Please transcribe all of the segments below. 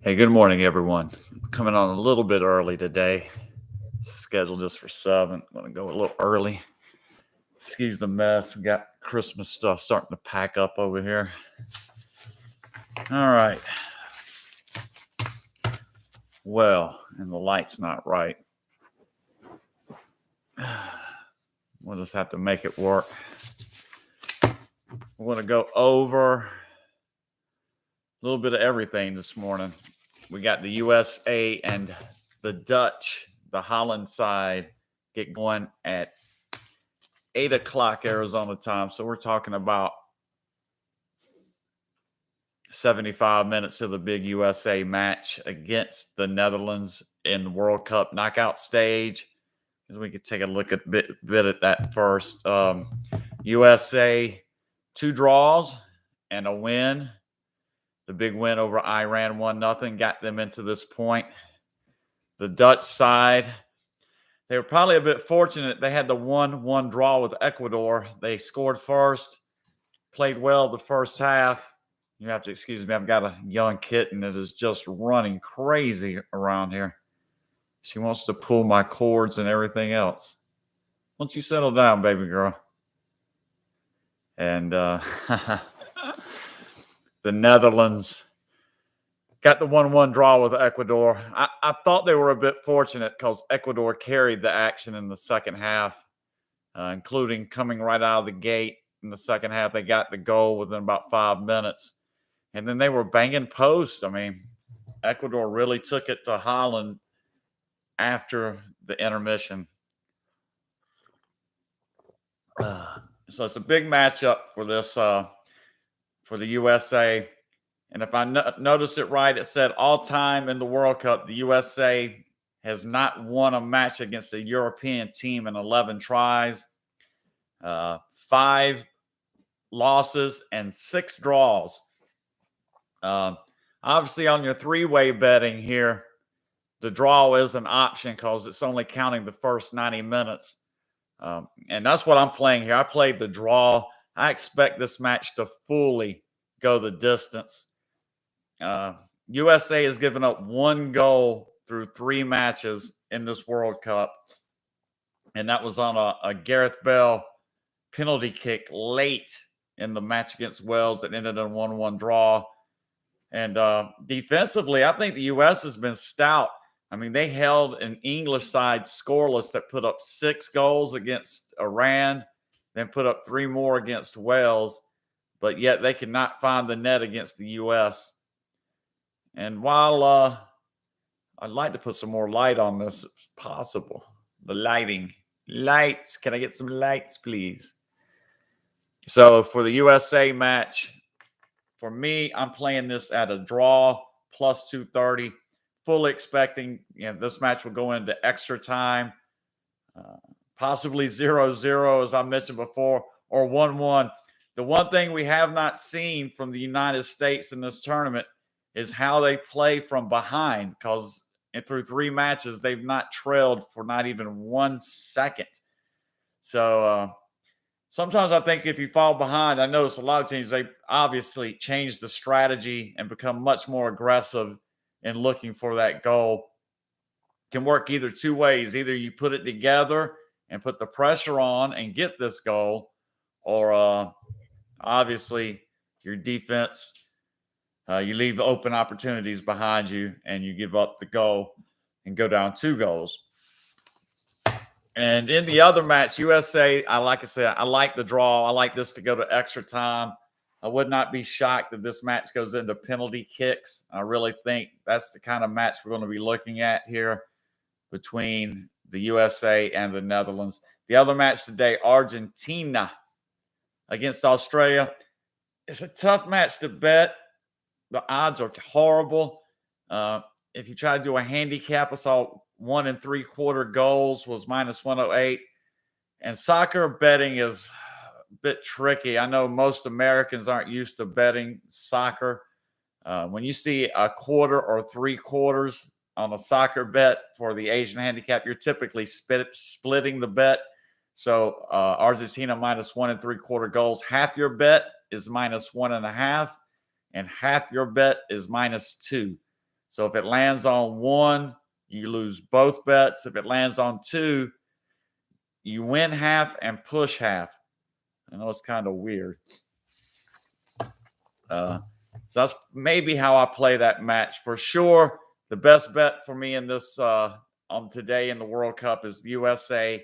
Hey, good morning, everyone. Coming on a little bit early today. Scheduled just for 7. I'm going to go a little early. Excuse the mess. We got Christmas stuff starting to pack up over here. All right. Well, and the light's not right. We'll just have to make it work. We're going to go over a little bit of everything this morning. We got the USA and the Dutch, the Holland side, get going at 8 o'clock Arizona time. So we're talking about 75 minutes of the big USA match against the Netherlands in the World Cup knockout stage. We could take a look at bit at that first. USA, 2 draws and a win. The big win over Iran, 1-0, got them into this point. The Dutch side, they were probably a bit fortunate. They had the 1-1 draw with Ecuador. They scored first, played well the first half. You have to excuse me. I've got a young kitten that is just running crazy around here. She wants to pull my cords and everything else. Why don't you settle down, baby girl? And the Netherlands got the 1-1 draw with Ecuador. I thought they were a bit fortunate because Ecuador carried the action in the second half, including coming right out of the gate in the second half. They got the goal within about 5 minutes. And then they were banging posts. I mean, Ecuador really took it to Holland after the intermission. So it's a big matchup for this, for the USA. And if I noticed it right, it said all time in the World Cup, the USA has not won a match against a European team in 11 tries, 5 losses, and 6 draws. Obviously, on your 3-way betting here, the draw is an option because it's only counting the first 90 minutes. And that's what I'm playing here. I played the draw. I expect this match to fully go the distance. USA has given up 1 goal through 3 matches in this World Cup. And that was on a Gareth Bale penalty kick late in the match against Wales that ended in a 1-1 draw. And defensively, I think the U.S. has been stout. I mean, they held an English side scoreless that put up 6 goals against Iran, then put up 3 more against Wales, but yet they could not find the net against the U.S. And while I'd like to put some more light on this, if possible, the lights, can I get some lights, please? So for the USA match, for me, I'm playing this at a draw plus 230, fully expecting this match will go into extra time, possibly 0-0, as I mentioned before, or 1-1. The one thing we have not seen from the United States in this tournament is how they play from behind, because through 3 matches, they've not trailed for not even 1 second. So sometimes I think if you fall behind, I notice a lot of teams, they obviously change the strategy and become much more aggressive in looking for that goal. Can work either 2 ways. Either you put it together and put the pressure on and get this goal, or obviously your defense, you leave open opportunities behind you and you give up the goal and go down 2 goals. And in the other match, USA, like I said, I like the draw. I like this to go to extra time. I would not be shocked if this match goes into penalty kicks. I really think that's the kind of match we're going to be looking at here between the USA and the Netherlands. The other match today, Argentina against Australia. It's a tough match to bet. The odds are horrible. If you try to do a handicap, I saw 1 3/4 goals was -108. And soccer betting is a bit tricky. I know most Americans aren't used to betting soccer. When you see a quarter or 3/4 on a soccer bet for the Asian handicap, you're typically splitting the bet. So Argentina -1 3/4 goals. Half your bet is -1.5, and half your bet is -2. So if it lands on 1, you lose both bets. If it lands on 2, you win half and push half. I know it's kind of weird. So that's maybe how I play that match. For sure, the best bet for me in this on today in the World Cup is the USA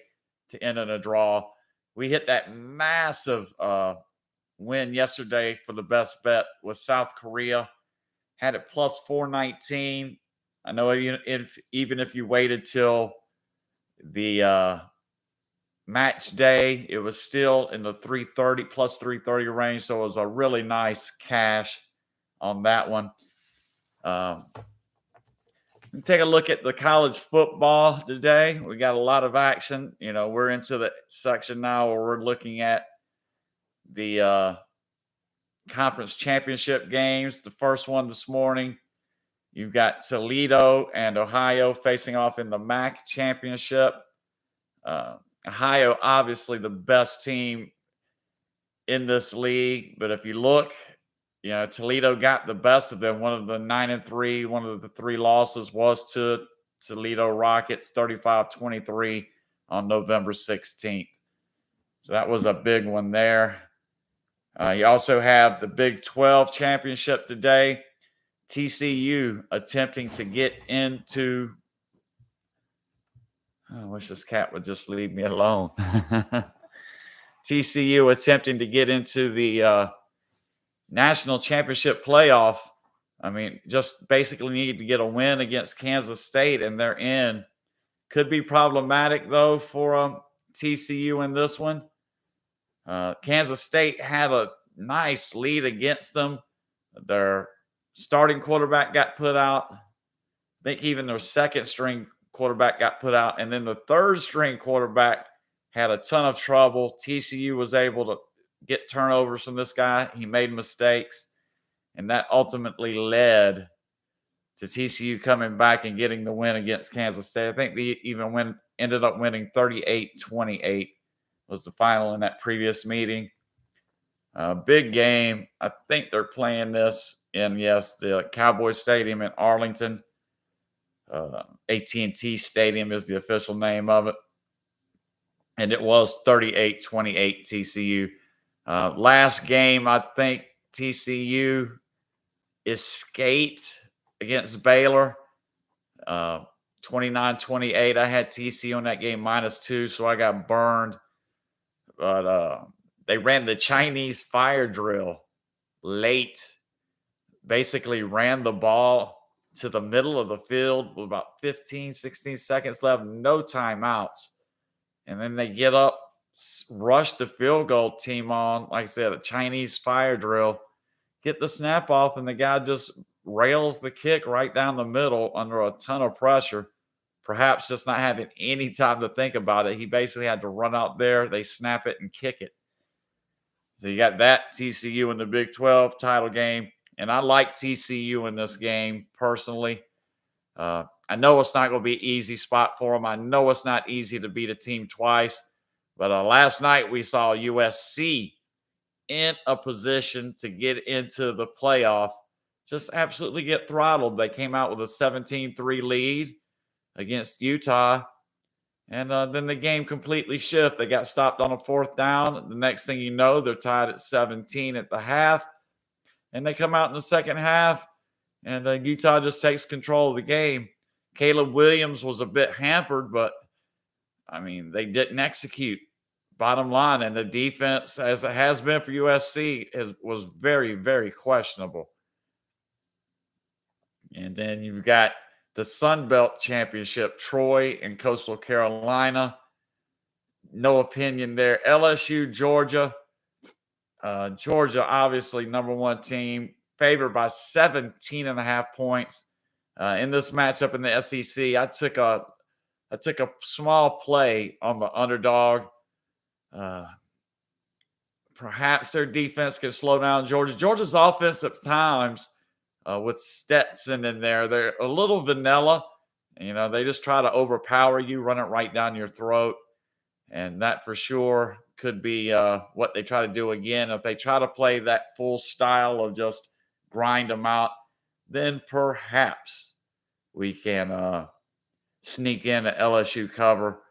to end in a draw. We hit that massive win yesterday for the best bet with South Korea. Had it plus 419. I know even if you waited till the match day, it was still in the 330 plus 330 range. So it was a really nice cash on that one. Take a look at the college football today. We got a lot of action. You know, we're into the section now where we're looking at the conference championship games. The first one this morning, you've got Toledo and Ohio facing off in the MAC championship. Ohio, obviously the best team in this league, but if you look, you know, Toledo got the best of them. One of the 9-3, one of the 3 losses was to Toledo Rockets, 35-23 on November 16th. So that was a big one there. You also have the Big 12 championship today. TCU attempting to get into I wish this cat would just leave me alone. TCU attempting to get into the national championship playoff. I mean, just basically need to get a win against Kansas State, and they're in. Could be problematic, though, for TCU in this one. Kansas State had a nice lead against them. Their starting quarterback got put out. I think even their second string quarterback got put out. And then the third string quarterback had a ton of trouble. TCU was able to get turnovers from this guy. He made mistakes. And that ultimately led to TCU coming back and getting the win against Kansas State. I think they even ended up winning 38-28 was the final in that previous meeting. Big game. I think they're playing this in, the Cowboy Stadium in Arlington. AT&T Stadium is the official name of it. And it was 38-28 TCU. Last game, I think TCU escaped against Baylor. 29-28. I had TCU on that game -2, so I got burned. But they ran the Chinese fire drill late. Basically ran the ball to the middle of the field with about 15, 16 seconds left, no timeouts. And then they get up, rush the field goal team on, like I said, a Chinese fire drill, get the snap off, and the guy just rails the kick right down the middle under a ton of pressure, perhaps just not having any time to think about it. He basically had to run out there, they snap it and kick it. So you got that TCU in the Big 12 title game. And I like TCU in this game personally. I know it's not going to be an easy spot for them. I know it's not easy to beat a team twice. But last night we saw USC in a position to get into the playoff, just absolutely get throttled. They came out with a 17-3 lead against Utah. And then the game completely shifted. They got stopped on a 4th down. The next thing you know, they're tied at 17 at the half. And they come out in the second half, and Utah just takes control of the game. Caleb Williams was a bit hampered, but, I mean, they didn't execute. Bottom line, and the defense, as it has been for USC, was very, very questionable. And then you've got the Sun Belt Championship, Troy and Coastal Carolina. No opinion there. LSU, Georgia. Georgia, obviously, number 1 team, favored by 17.5 points. In this matchup in the SEC, I took a small play on the underdog. Perhaps their defense can slow down Georgia. Georgia's offense at times, with Stetson in there, they're a little vanilla. You know, they just try to overpower you, run it right down your throat. And that for sure could be what they try to do again. If they try to play that full style of just grind them out, then perhaps we can sneak in an LSU cover.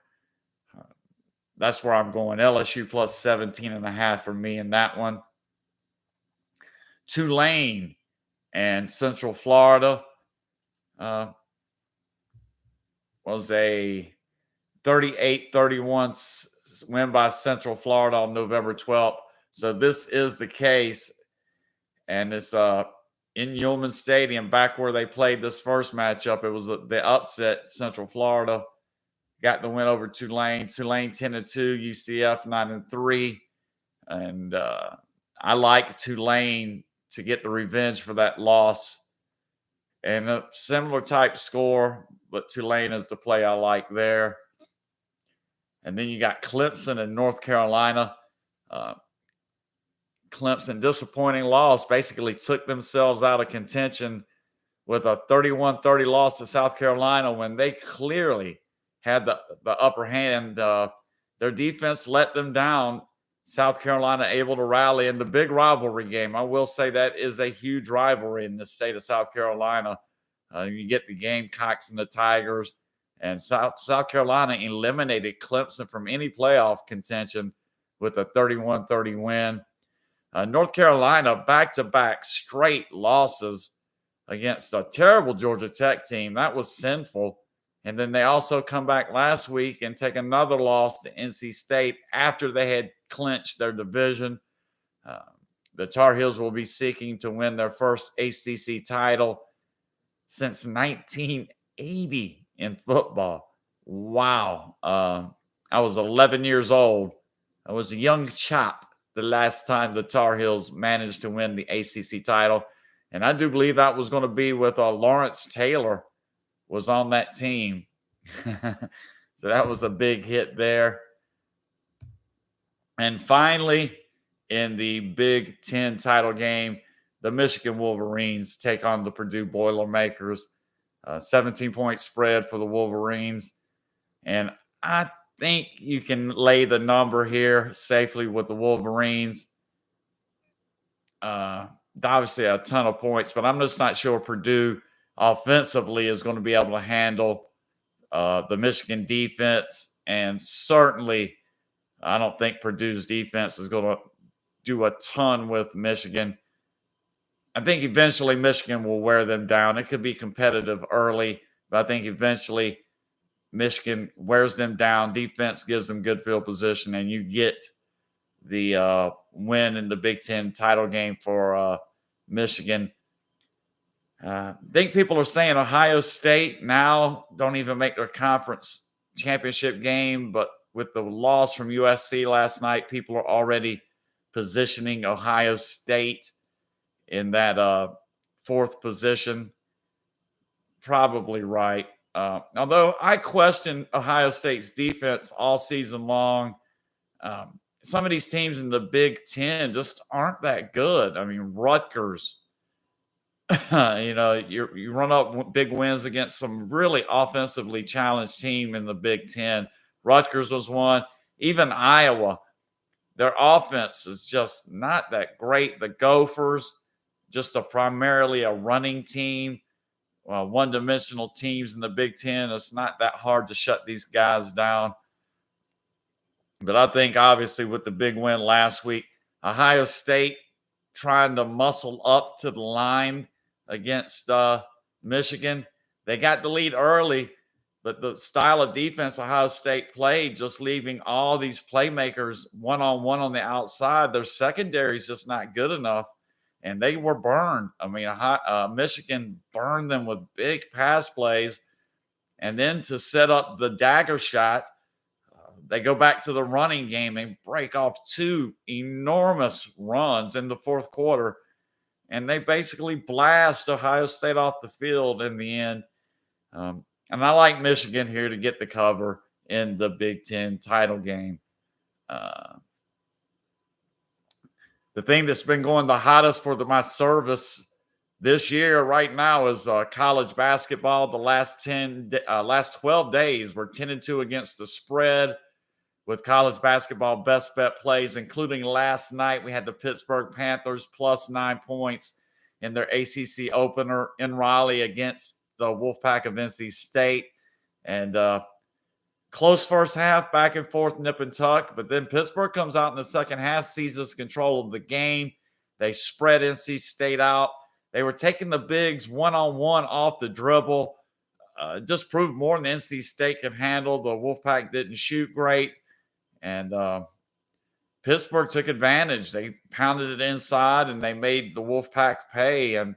That's where I'm going. LSU plus 17.5 for me in that one. Tulane and Central Florida was a 38-31 win by Central Florida on November 12th. So this is the case. And it's in Yulman Stadium, back where they played this first matchup. It was the upset. Central Florida got the win over Tulane. Tulane 10-2, UCF 9-3. And I like Tulane to get the revenge for that loss. And a similar type score, but Tulane is the play I like there. And then you got Clemson and North Carolina. Clemson, disappointing loss, basically took themselves out of contention with a 31-30 loss to South Carolina when they clearly had the upper hand. Their defense let them down. South Carolina able to rally in the big rivalry game. I will say that is a huge rivalry in the state of South Carolina. You get the Gamecocks and the Tigers, and South Carolina eliminated Clemson from any playoff contention with a 31-30 win. North Carolina, back-to-back straight losses against a terrible Georgia Tech team. That was sinful. And then they also come back last week and take another loss to NC State after they had clinched their division. The Tar Heels will be seeking to win their first ACC title since 1980 in football. Wow. I was 11 years old. I was a young chap the last time the Tar Heels managed to win the ACC title. And I do believe that was going to be with Lawrence Taylor was on that team. So that was a big hit there. And finally, in the Big Ten title game, the Michigan Wolverines take on the Purdue Boilermakers. 17-point spread for the Wolverines. And I think you can lay the number here safely with the Wolverines. Obviously a ton of points, but I'm just not sure Purdue offensively is going to be able to handle the Michigan defense. And certainly I don't think Purdue's defense is going to do a ton with Michigan. I think eventually Michigan will wear them down. It could be competitive early, but I think eventually Michigan wears them down. Defense gives them good field position, and you get the win in the Big Ten title game for Michigan. I think people are saying Ohio State now don't even make their conference championship game, but with the loss from USC last night, people are already positioning Ohio State in that fourth position. Probably right. Although I question Ohio State's defense all season long. Some of these teams in the Big Ten just aren't that good. I mean, Rutgers, you run up big wins against some really offensively challenged team in the Big Ten. Rutgers was one. Even Iowa, their offense is just not that great. The Gophers, just primarily a running team. One-dimensional teams in the Big Ten. It's not that hard to shut these guys down. But I think, obviously, with the big win last week, Ohio State trying to muscle up to the line against Michigan. They got the lead early, but the style of defense Ohio State played, just leaving all these playmakers one-on-one on the outside, their secondary is just not good enough. And they were burned. I mean, Michigan burned them with big pass plays. And then to set up the dagger shot, they go back to the running game and break off two enormous runs in the fourth quarter. And they basically blast Ohio State off the field in the end. And I like Michigan here to get the cover in the Big Ten title game. The thing that's been going the hottest for my service this year right now is college basketball. The last 12 days, we're 10-2 against the spread with college basketball best bet plays, including last night. We had the Pittsburgh Panthers plus 9 points in their ACC opener in Raleigh against the Wolfpack of NC State. And close first half, back and forth, nip and tuck. But then Pittsburgh comes out in the second half, seizes control of the game. They spread NC State out. They were taking the bigs one-on-one off the dribble. Just proved more than NC State could handle. The Wolfpack didn't shoot great. And Pittsburgh took advantage. They pounded it inside, and they made the Wolfpack pay. And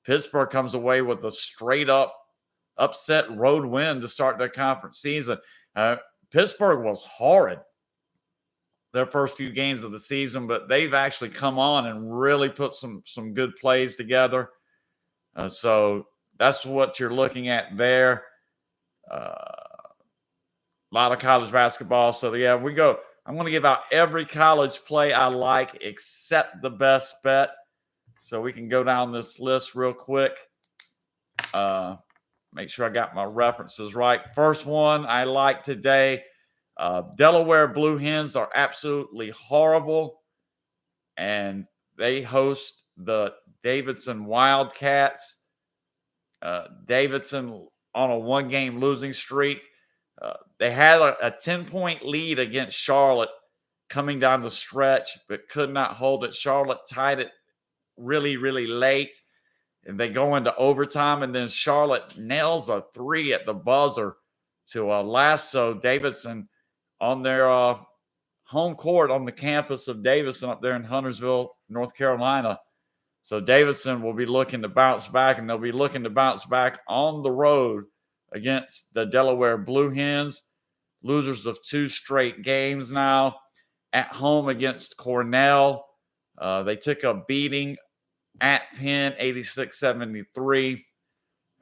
Pittsburgh comes away with a straight-up upset road win to start their conference season. Pittsburgh was horrid their first few games of the season, but they've actually come on and really put some good plays together. So that's what you're looking at there. A lot of college basketball. So, yeah, we go. I'm going to give out every college play I like except the best bet. So we can go down this list real quick. Make sure I got my references right. First one I like today. Delaware Blue Hens are absolutely horrible, and they host the Davidson Wildcats. Davidson on a one-game losing streak. They had a 10-point lead against Charlotte coming down the stretch, but could not hold it. Charlotte tied it really, really late, and they go into overtime, and then Charlotte nails a three at the buzzer to lasso Davidson on their home court on the campus of Davidson up there in Huntersville, North Carolina. So Davidson will be looking to bounce back, and they'll be looking to bounce back on the road against the Delaware Blue Hens, losers of 2 straight games now. At home against Cornell, they took a beating at Penn, 86-73.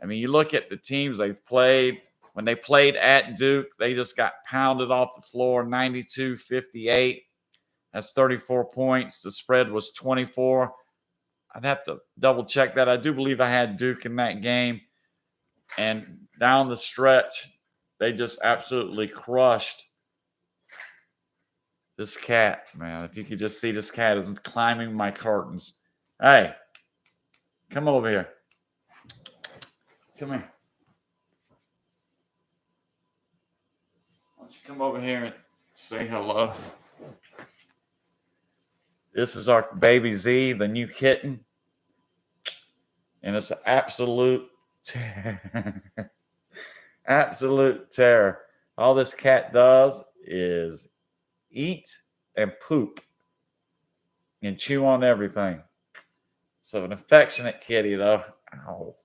I mean, you look at the teams they've played. When they played at Duke, they just got pounded off the floor, 92-58. That's 34 points. The spread was 24. I'd have to double check that. I do believe I had Duke in that game. And down the stretch, they just absolutely crushed this cat, man. If you could just see, this cat is climbing my curtains. Hey, come over here. Come here. Why don't you come over here and say hello? This is our baby Z, the new kitten. And it's an absolute absolute terror. All this cat does is eat and poop and chew on everything. So an affectionate kitty, though. Ow.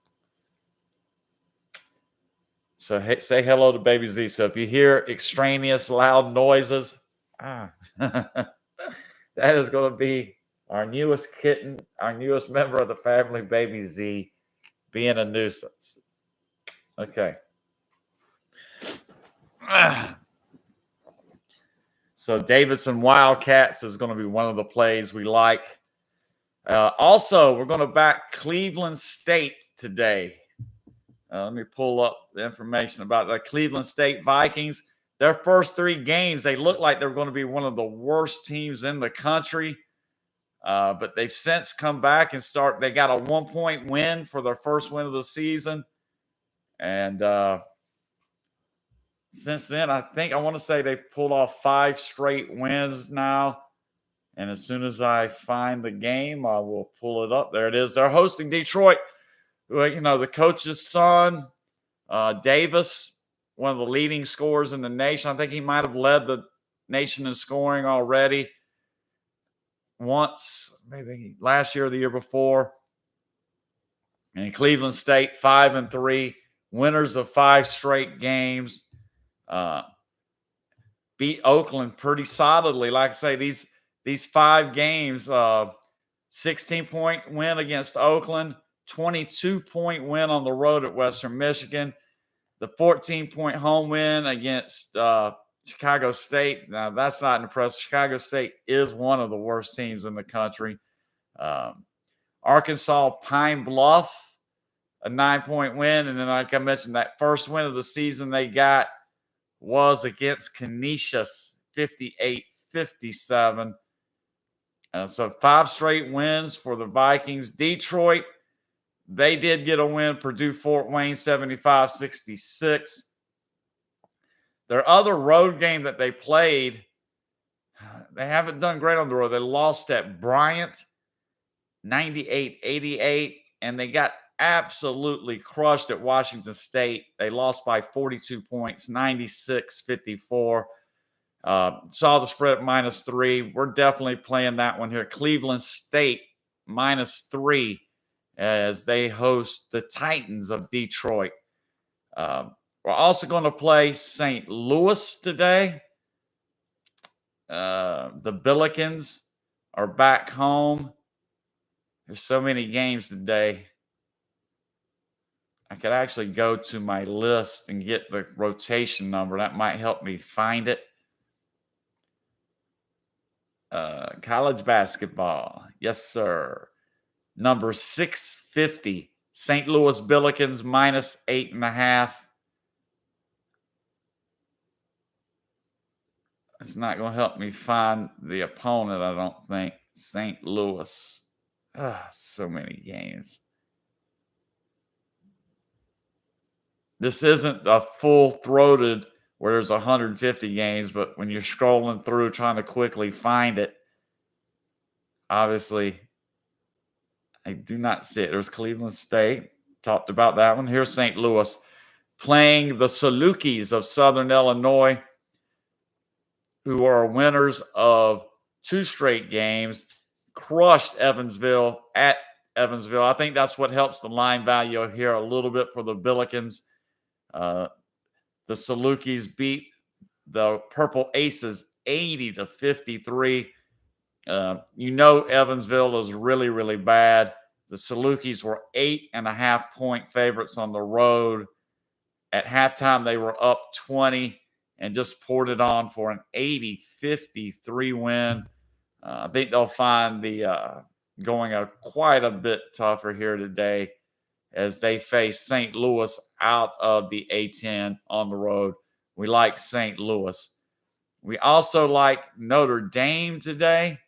So say hello to baby Z. So if you hear extraneous loud noises, that is going to be our newest kitten, our newest member of the family, baby Z, being a nuisance. Okay. So Davidson Wildcats is going to be one of the plays we like. Also, we're going to back Cleveland State today. Let me pull up the information about the Cleveland State Vikings. Their first 3 games, they look like they're going to be one of the worst teams in the country. But they've since come back and they got a 1-point win for their first win of the season. And since then, I want to say they've pulled off 5 straight wins now. And as soon as I find the game, I will pull it up. There it is. They're hosting Detroit. You know, the coach's son, Davis, one of the leading scorers in the nation. I think he might have led the nation in scoring already once, maybe last year or the year before. And Cleveland State, 5-3, winners of 5 straight games. Beat Oakland pretty solidly. Like I say, these 5 games, 16-point win against Oakland, 22-point win on the road at Western Michigan, the 14-point home win against Chicago State. Now, that's not impressive. Chicago State is one of the worst teams in the country. Arkansas Pine Bluff, a 9-point win. And then, like I mentioned, that first win of the season they got was against Canisius, 58-57. So 5 straight wins for the Vikings. Detroit, They did get a win, Purdue-Fort Wayne 75-66. Their other road game that they played, they haven't done great on the road. They lost at Bryant 98-88, and they got absolutely crushed at Washington State. They lost by 42 points, 96-54. Saw the spread at -3. We're definitely playing that one here. Cleveland State -3 as they host the Titans of Detroit. We're also going to play St. Louis today. The Billikens are back home. There's so many games today. I could actually go to my list and get the rotation number. That might help me find it. College basketball. Yes, sir. Number 650. St. Louis Billikens -8.5. It's not going to help me find the opponent, I don't think. St. Louis. So many games. This isn't a full-throated where there's 150 games, but when you're scrolling through trying to quickly find it, obviously, I do not see it. There's Cleveland State. Talked about that one. Here's St. Louis playing the Salukis of Southern Illinois, who are winners of 2 straight games, crushed Evansville at Evansville. I think that's what helps the line value here a little bit for the Billikens. The Salukis beat the Purple Aces 80-53. Evansville is really, really bad. The Salukis were 8.5-point favorites on the road. At halftime, they were up 20 and just poured it on for an 80-53 win. I think they'll find the going quite a bit tougher here today as they face St. Louis out of the A10 on the road. We like St. Louis. We also like Notre Dame today.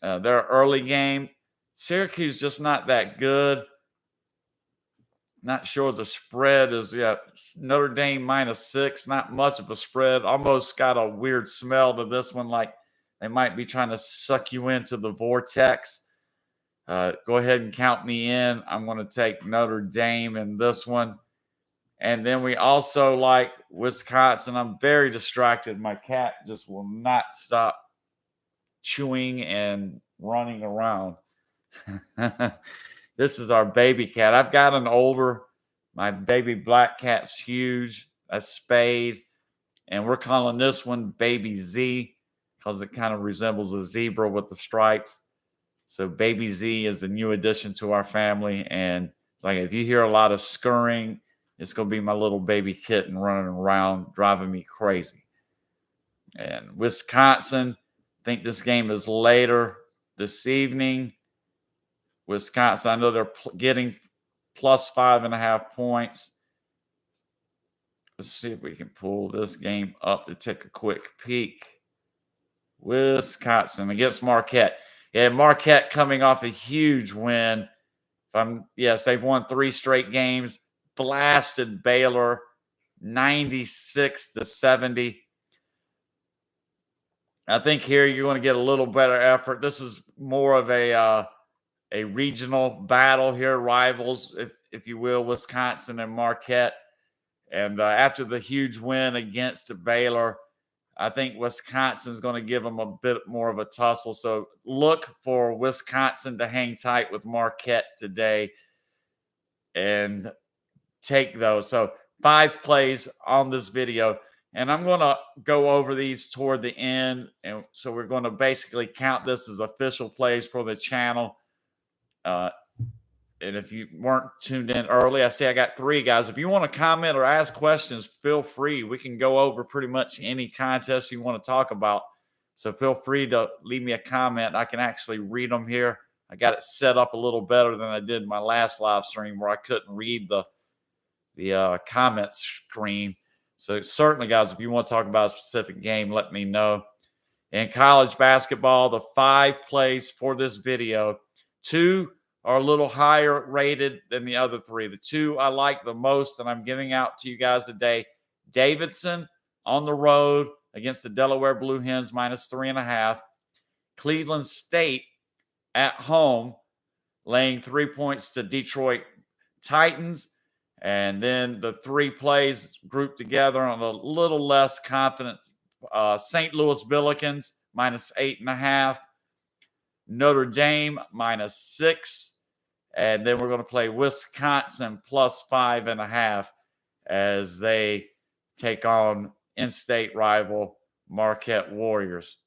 Their early game. Syracuse just not that good. Not sure the spread is yet. Notre Dame -6, not much of a spread. Almost got a weird smell to this one, like they might be trying to suck you into the vortex. Go ahead and count me in. I'm going to take Notre Dame in this one. And then we also like Wisconsin. I'm very distracted. My cat just will not stop chewing and running around. This is our baby cat. I've got an older. My baby black cat's huge. That's Spade. And we're calling this one Baby Z because it kind of resembles a zebra with the stripes. So Baby Z is the new addition to our family. And it's like if you hear a lot of scurrying, it's going to be my little baby kitten running around, driving me crazy. And Wisconsin, I think this game is later this evening. Wisconsin, I know they're getting plus 5.5 points. Let's see if we can pull this game up to take a quick peek. Wisconsin against Marquette. Yeah, Marquette coming off a huge win. Yes, they've won 3 straight games. Blasted Baylor 96-70. I think here you're going to get a little better effort. This is more of a regional battle here, rivals, if you will, Wisconsin and Marquette. And after the huge win against Baylor, I think Wisconsin's going to give them a bit more of a tussle. So look for Wisconsin to hang tight with Marquette today and take those. So 5 plays on this video. And I'm going to go over these toward the end. And so we're going to basically count this as official plays for the channel. And if you weren't tuned in early, I see I got 3 guys. If you want to comment or ask questions, feel free. We can go over pretty much any contest you want to talk about. So feel free to leave me a comment. I can actually read them here. I got it set up a little better than I did in my last live stream where I couldn't read the comment screen. So certainly, guys, if you want to talk about a specific game, let me know. In college basketball, the 5 plays for this video, 2 are a little higher rated than the other three. The two I like the most that I'm giving out to you guys today: Davidson on the road against the Delaware Blue Hens -3.5. Cleveland State at home laying 3 points to Detroit Titans. And then the three plays grouped together on a little less confident St. Louis Billikens -8.5. Notre Dame -6. And then we're going to play Wisconsin +5.5 as they take on in-state rival Marquette Warriors.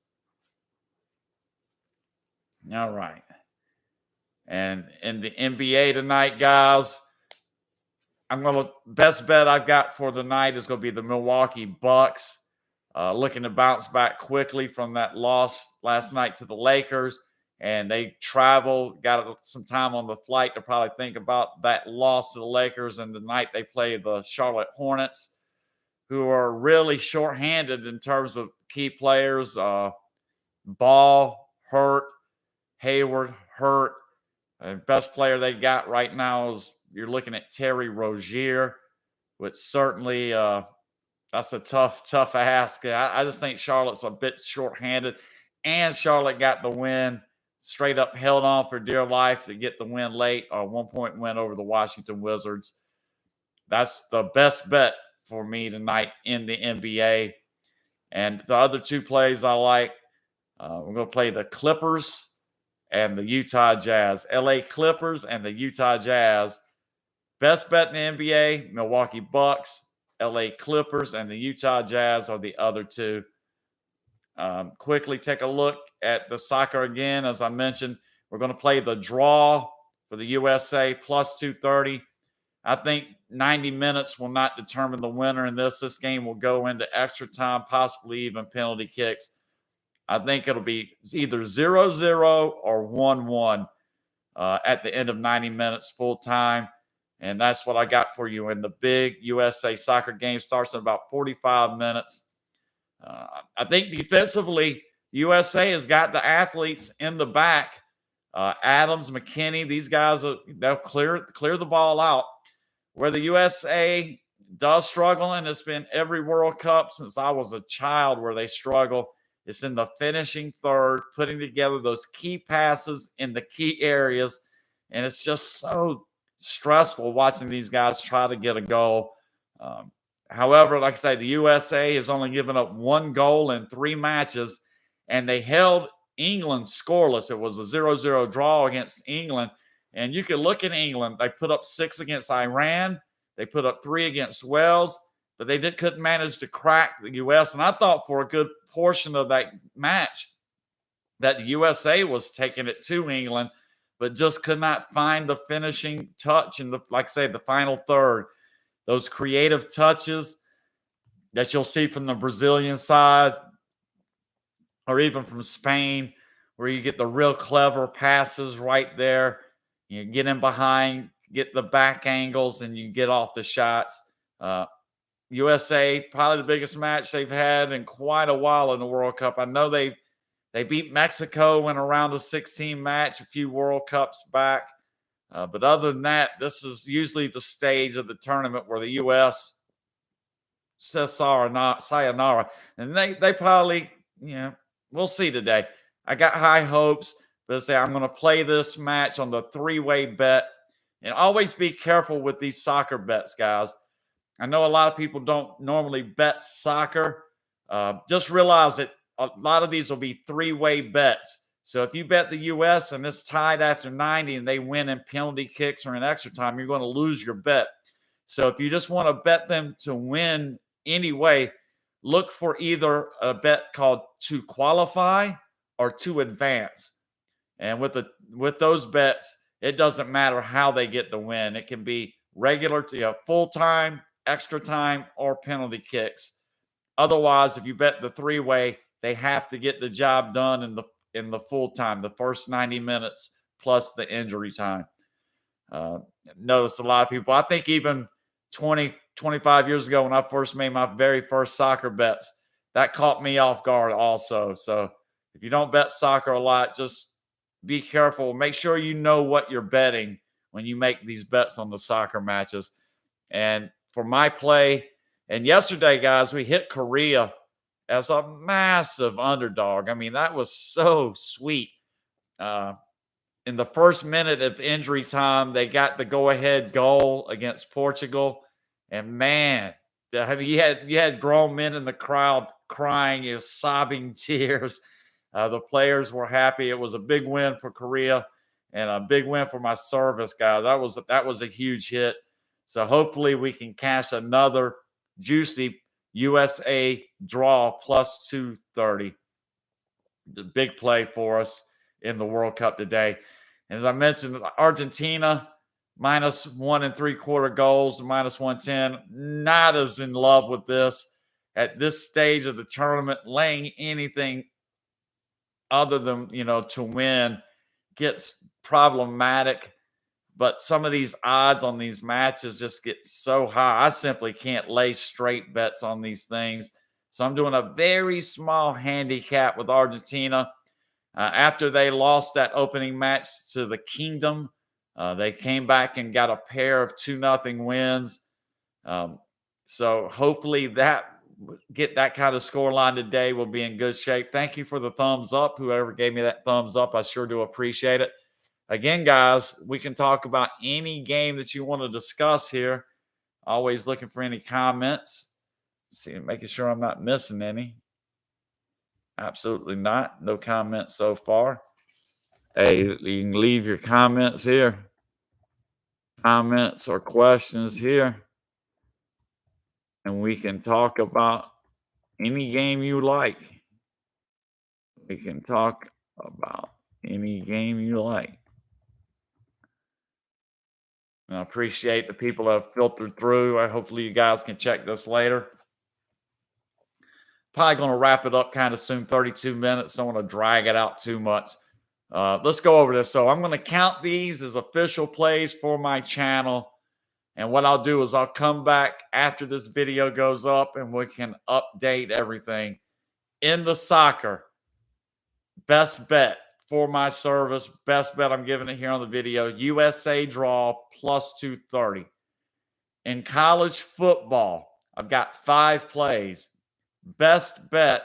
All right. And in the NBA tonight, guys, best bet I've got for the night is going to be the Milwaukee Bucks, looking to bounce back quickly from that loss last night to the Lakers. And they got some time on the flight to probably think about that loss to the Lakers. And tonight they play the Charlotte Hornets, who are really shorthanded in terms of key players. Ball hurt, Hayward hurt. And best player they got right now is you're looking at Terry Rozier, which certainly that's a tough ask. I just think Charlotte's a bit shorthanded, and Charlotte got the win. Straight up held on for dear life to get the win late, a 1-point win over the Washington Wizards. That's the best bet for me tonight in the NBA. And the other two plays I like, we're going to play the Clippers and the Utah Jazz. LA Clippers and the Utah Jazz. Best bet in the NBA, Milwaukee Bucks. LA Clippers and the Utah Jazz are the other two. Quickly take a look at the soccer again. As I mentioned, we're going to play the draw for the USA +230. I think 90 minutes will not determine the winner in this. This game will go into extra time, possibly even penalty kicks. I think it'll be either 0-0 or 1-1 at the end of 90 minutes full time. And that's what I got for you in the big USA soccer game. Starts in about 45 minutes. I think defensively, USA has got the athletes in the back. Adams, McKinney, these guys, they'll clear the ball out. Where the USA does struggle, and it's been every World Cup since I was a child where they struggle, it's in the finishing third, putting together those key passes in the key areas. And it's just so stressful watching these guys try to get a goal. However, like I say, the USA has only given up 1 goal in 3 matches, and they held England scoreless. It was a 0-0 draw against England. And you can look at England. They put up 6 against Iran. They put up 3 against Wales, but they couldn't manage to crack the U.S. And I thought for a good portion of that match that the USA was taking it to England, but just could not find the finishing touch in the final third. Those creative touches that you'll see from the Brazilian side or even from Spain, where you get the real clever passes right there. You get in behind, get the back angles, and you get off the shots. USA, probably the biggest match they've had in quite a while in the World Cup. I know they beat Mexico in a round of 16 match a few World Cups back. But other than that, this is usually the stage of the tournament where the U.S. says sayonara. And they probably, we'll see today. I got high hopes, but I'm going to play this match on the 3-way bet. And always be careful with these soccer bets, guys. I know a lot of people don't normally bet soccer. Just realize that a lot of these will be 3-way bets. So if you bet the U.S. and it's tied after 90 and they win in penalty kicks or in extra time, you're going to lose your bet. So if you just want to bet them to win anyway, look for either a bet called to qualify or to advance. And with those bets, it doesn't matter how they get the win. It can be regular, full time, extra time, or penalty kicks. Otherwise, if you bet the 3-way, they have to get the job done in the full time, the first 90 minutes plus the injury time. Notice a lot of people, I think even 20, 25 years ago when I first made my very first soccer bets, that caught me off guard also. So if you don't bet soccer a lot, just be careful. Make sure you know what you're betting when you make these bets on the soccer matches. And for my play, and yesterday, guys, we hit Korea as a massive underdog. I mean, that was so sweet. In the first minute of injury time, they got the go-ahead goal against Portugal. And man, I mean, you had grown men in the crowd crying, sobbing tears. The players were happy. It was a big win for Korea and a big win for my service, guys. That was a huge hit. So hopefully we can cash another juicy USA draw plus 230. The big play for us in the World Cup today. And as I mentioned, Argentina minus 1 3/4 goals, minus 110. Not as in love with this at this stage of the tournament. Laying anything other than, to win gets problematic. But some of these odds on these matches just get so high. I simply can't lay straight bets on these things. So I'm doing a very small handicap with Argentina. After they lost that opening match to the Kingdom, they came back and got a pair of 2-0 wins. So hopefully get that kind of scoreline today. We'll be in good shape. Thank you for the thumbs up. Whoever gave me that thumbs up, I sure do appreciate it. Again, guys, we can talk about any game that you want to discuss here. Always looking for any comments. See, making sure I'm not missing any. Absolutely not. No comments so far. Hey, you can leave your comments here. Comments or questions here. And we can talk about any game you like. We can talk about any game you like. And I appreciate the people that have filtered through. Hopefully you guys can check this later. Probably going to wrap it up kind of soon, 32 minutes. Don't want to drag it out too much. Let's go over this. So I'm going to count these as official plays for my channel. And what I'll do is I'll come back after this video goes up and we can update everything. In the soccer, best bet for my service, best bet I'm giving it here on the video, USA draw plus 230. In college football, I've got 5 plays. Best bet,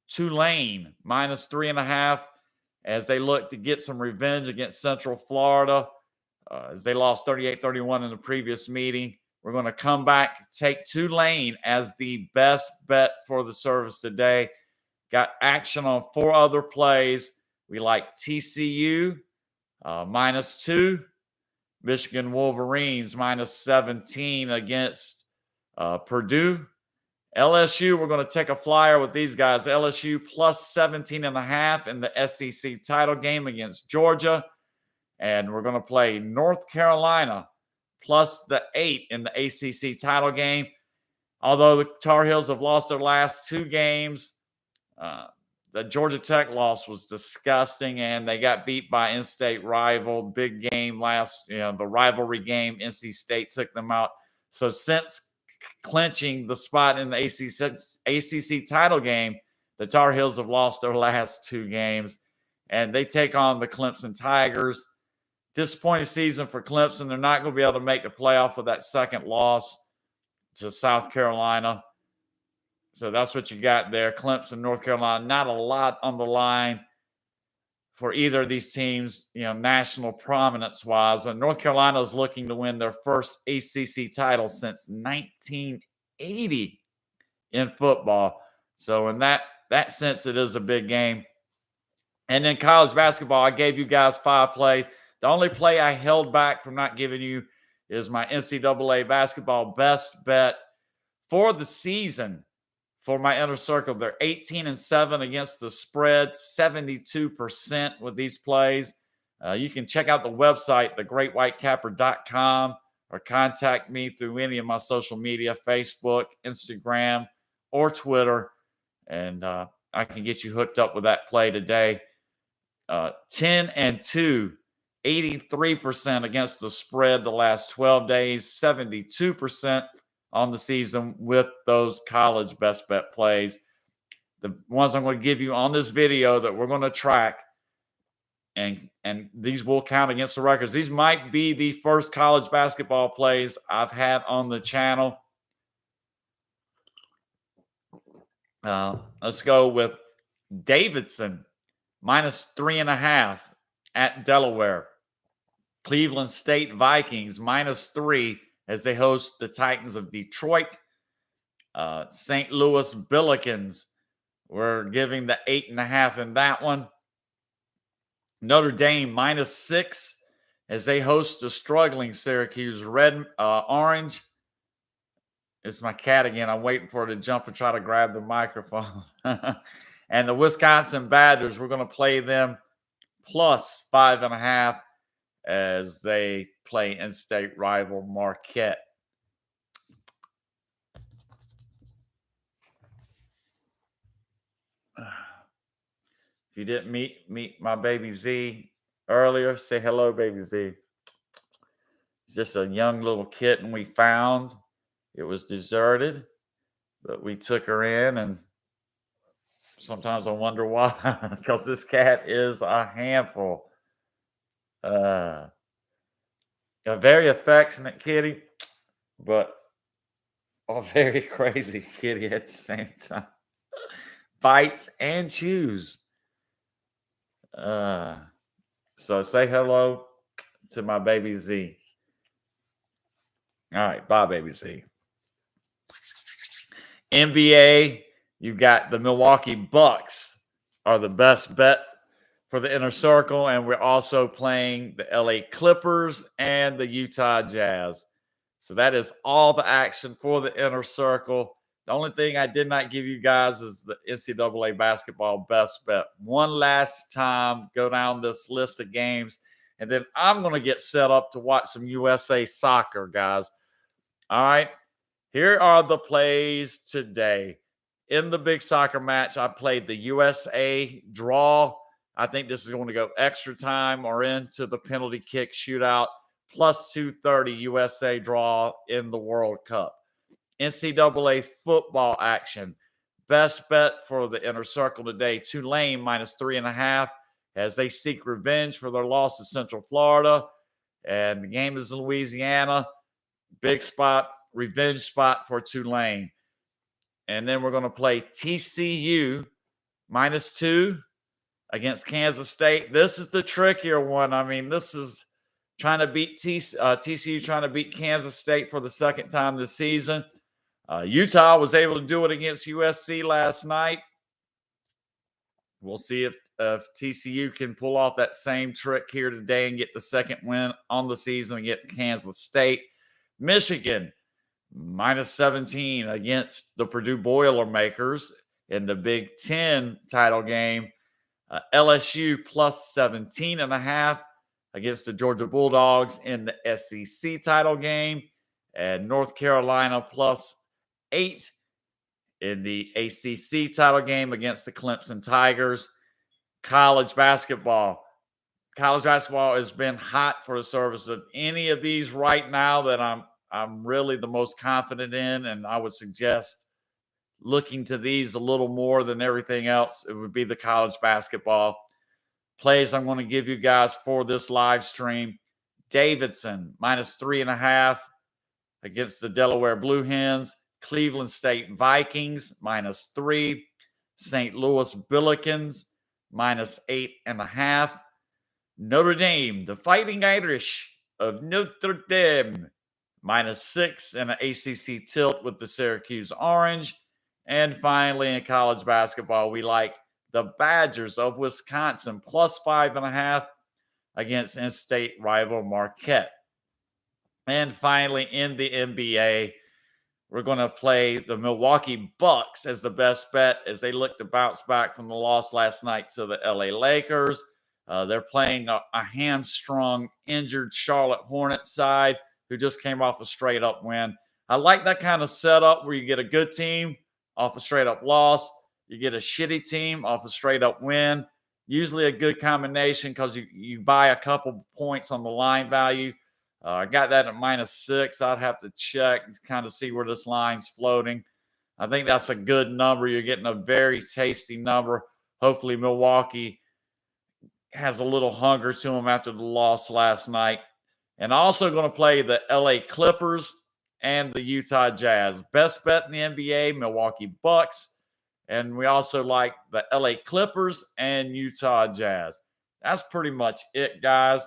Tulane minus 3.5 as they look to get some revenge against Central Florida as they lost 38-31 in the previous meeting. We're going to come back, take Tulane as the best bet for the service today. Got action on 4 other plays. We like TCU minus 2, Michigan Wolverines minus 17 against Purdue. LSU, we're going to take a flyer with these guys. LSU plus 17.5 in the SEC title game against Georgia. And we're going to play North Carolina plus the 8 in the ACC title game. Although the Tar Heels have lost their last 2 games, the Georgia Tech loss was disgusting, and they got beat by in-state rival. Big game the rivalry game. NC State took them out. So since clinching the spot in the ACC title game, the Tar Heels have lost their last 2 games, and they take on the Clemson Tigers. Disappointing season for Clemson. They're not going to be able to make the playoff with that second loss to South Carolina. So that's what you got there. Clemson, North Carolina, not a lot on the line for either of these teams, national prominence-wise. And North Carolina is looking to win their first ACC title since 1980 in football. So in that sense, it is a big game. And then college basketball, I gave you guys 5 plays. The only play I held back from not giving you is my NCAA basketball best bet for the season. For my inner circle, they're 18-7 against the spread, 72% with these plays. You can check out the website, thegreatwhitecapper.com, or contact me through any of my social media, Facebook, Instagram, or Twitter, and I can get you hooked up with that play today. 10-2, 83% against the spread the last 12 days, 72% on the season with those college best bet plays. The ones I'm going to give you on this video that we're going to track And these will count against the records. These might be the first college basketball plays I've had on the channel. Let's go with Davidson -3.5 at Delaware. Cleveland State Vikings -3 as they host the Titans of Detroit. St. Louis Billikens, we're giving the 8.5 in that one. Notre Dame -6 as they host the struggling Syracuse Orange. It's my cat again. I'm waiting for her to jump and try to grab the microphone. And the Wisconsin Badgers, we're going to play them +5.5 as they play in-state rival Marquette. If you didn't meet my baby Z earlier, say hello, baby Z. It's just a young little kitten we found. It was deserted, but we took her in, and sometimes I wonder why, because this cat is a handful. A very affectionate kitty, but a very crazy kitty at the same time. Bites and chews. So say hello to my baby Z. All right, bye, baby Z. NBA, you got the Milwaukee Bucks are the best bet for the inner circle, and we're also playing the LA Clippers and the Utah Jazz. So that is all the action for the inner circle. The only thing I did not give you guys is the NCAA basketball best bet. One last time, go down this list of games, and then I'm going to get set up to watch some USA soccer, guys. All right. Here are the plays today. In the big soccer match, I played the USA draw. I think this is going to go extra time or into the penalty kick shootout, +230 USA draw in the World Cup. NCAA football action. Best bet for the inner circle today, Tulane -3.5 as they seek revenge for their loss to Central Florida. And the game is in Louisiana. Big spot, revenge spot for Tulane. And then we're going to play TCU -2 against Kansas State. This is the trickier one. I mean, this is trying to beat TCU, trying to beat Kansas State for the second time this season. Utah was able to do it against USC last night. We'll see if TCU can pull off that same trick here today and get the second win on the season and get Kansas State. Michigan -17 against the Purdue Boilermakers in the Big Ten title game. LSU +17.5 against the Georgia Bulldogs in the SEC title game. And North Carolina +8 in the ACC title game against the Clemson Tigers. College basketball. College basketball has been hot for the service of any of these right now that I'm really the most confident in, and I would suggest looking to these a little more than everything else. It would be the college basketball plays I'm going to give you guys for this live stream. Davidson -3.5 against the Delaware Blue Hens. Cleveland State Vikings -3. St. Louis Billikens -8.5. Notre Dame, the Fighting Irish of Notre Dame, -6 and an ACC tilt with the Syracuse Orange. And finally, in college basketball, we like the Badgers of Wisconsin +5.5 against in-state rival Marquette. And finally, in the NBA, we're going to play the Milwaukee Bucks as the best bet as they look to bounce back from the loss last night to the LA Lakers. They're playing a hamstrung, injured Charlotte Hornets side who just came off a straight-up win. I like that kind of setup where you get a good team off a straight-up loss. You get a shitty team off a straight-up win. Usually a good combination because you buy a couple points on the line value. I got that at -6. I'd have to check and kind of see where this line's floating. I think that's a good number. You're getting a very tasty number. Hopefully Milwaukee has a little hunger to him after the loss last night. And also going to play the LA Clippers and the Utah Jazz. Best bet in the NBA, Milwaukee Bucks. And we also like the LA Clippers and Utah Jazz. That's pretty much it, guys.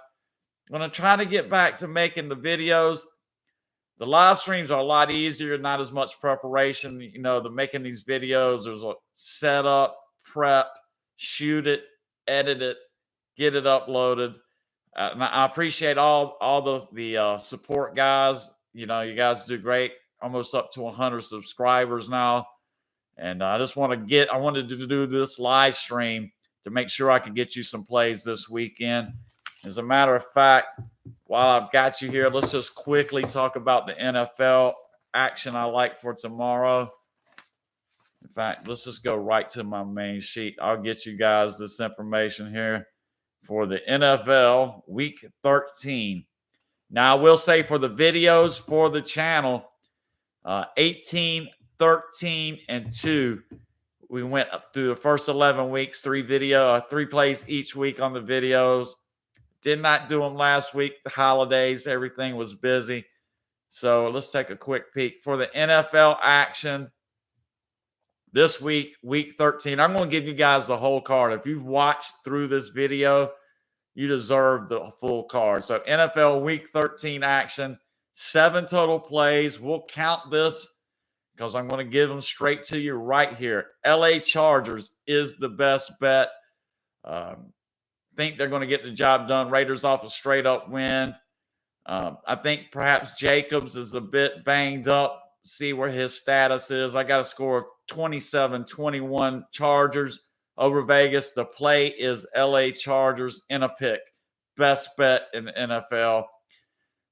I'm going to try to get back to making the videos. The live streams are a lot easier, not as much preparation. You know, the making these videos, there's a setup, prep, shoot it, edit it, get it uploaded. And I appreciate all the support, guys. You know, you guys do great. Almost up to 100 subscribers now. And I wanted to do this live stream to make sure I could get you some plays this weekend. As a matter of fact, while I've got you here, let's just quickly talk about the NFL action I like for tomorrow. In fact, let's just go right to my main sheet. I'll get you guys this information here for the NFL Week 13. Now, I will say for the videos for the channel, 18, 13, and 2. We went up through the first 11 weeks, 3 plays each week on the videos. Did not do them last week. The holidays, everything was busy. So let's take a quick peek. For the NFL action this week, week 13, I'm going to give you guys the whole card. If you've watched through this video, you deserve the full card. So NFL week 13 action, 7 total plays. We'll count this because I'm going to give them straight to you right here. LA Chargers is the best bet. Think they're going to get the job done. Raiders off a straight up win. I think perhaps Jacobs is a bit banged up. See where his status is. I got a score of 27-21 Chargers over Vegas. The play is LA Chargers in a pick. Best bet in the NFL.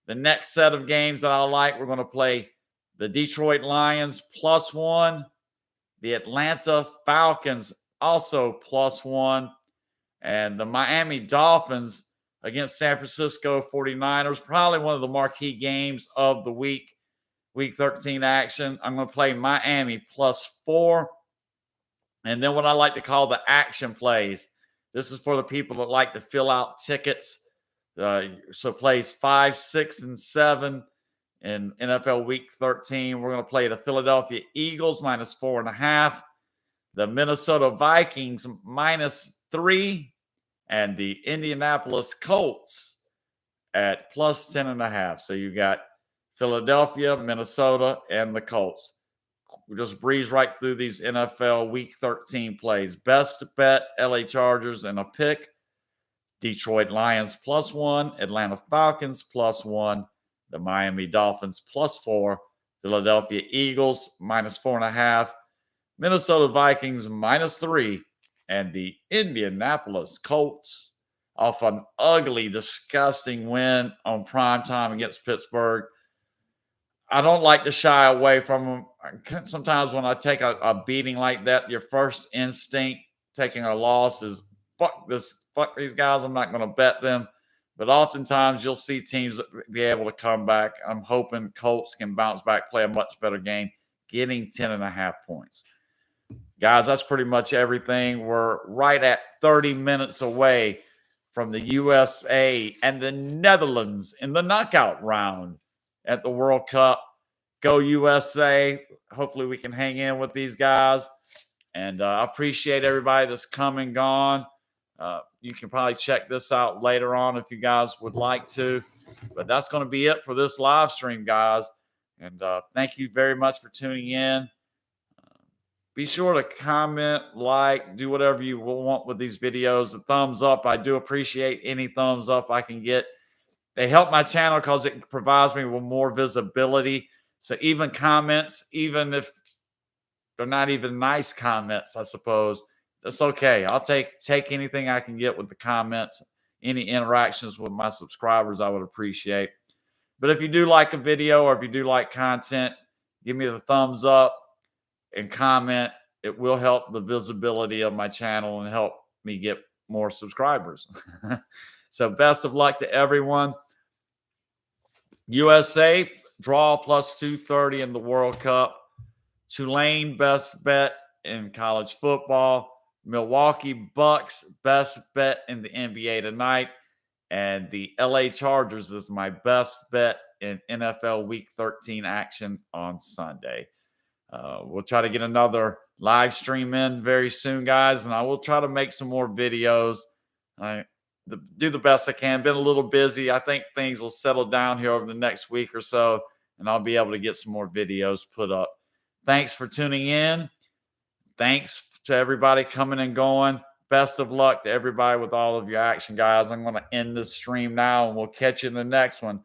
The next set of games that I like, we're going to play the Detroit Lions +1. The Atlanta Falcons also +1. And the Miami Dolphins against San Francisco 49ers. Probably one of the marquee games of the week 13 action. I'm going to play Miami +4. And then what I like to call the action plays. This is for the people that like to fill out tickets. So plays 5, 6, and 7 in NFL Week 13. We're going to play the Philadelphia Eagles -4.5, the Minnesota Vikings -3, and the Indianapolis Colts at +10.5. So you got Philadelphia, Minnesota, and the Colts. We just breeze right through these NFL Week 13 plays. Best bet, LA Chargers in a pick. Detroit Lions +1. Atlanta Falcons +1. The Miami Dolphins +4. Philadelphia Eagles -4.5. Minnesota Vikings -3. And the Indianapolis Colts off an ugly, disgusting win on primetime against Pittsburgh. I don't like to shy away from them. Sometimes when I take a beating like that, your first instinct taking a loss is fuck these guys. I'm not going to bet them. But oftentimes you'll see teams be able to come back. I'm hoping Colts can bounce back, play a much better game, getting 10.5 points. Guys, that's pretty much everything. We're right at 30 minutes away from the USA and the Netherlands in the knockout round at the World Cup. Go USA. Hopefully we can hang in with these guys. And I appreciate everybody that's come and gone. You can probably check this out later on if you guys would like to. But that's going to be it for this live stream, guys. And thank you very much for tuning in. Be sure to comment, like, do whatever you want with these videos. The thumbs up, I do appreciate any thumbs up I can get. They help my channel because it provides me with more visibility. So even comments, even if they're not even nice comments, I suppose, that's okay. I'll take anything I can get with the comments. Any interactions with my subscribers, I would appreciate. But if you do like a video or if you do like content, give me the thumbs up and comment. It will help the visibility of my channel and help me get more subscribers. So best of luck to everyone. USA, draw +230 in the World Cup. Tulane, best bet in college football. Milwaukee Bucks, best bet in the NBA tonight. And the LA Chargers is my best bet in NFL Week 13 action on Sunday. We'll try to get another live stream in very soon, guys, and I will try to make some more videos. I do the best I can. Been a little busy. I think things will settle down here over the next week or so, and I'll be able to get some more videos put up. Thanks for tuning in. Thanks to everybody coming and going. Best of luck to everybody with all of your action, guys. I'm going to end this stream now, and we'll catch you in the next one.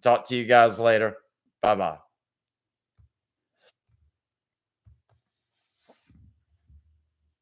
Talk to you guys later. Bye-bye.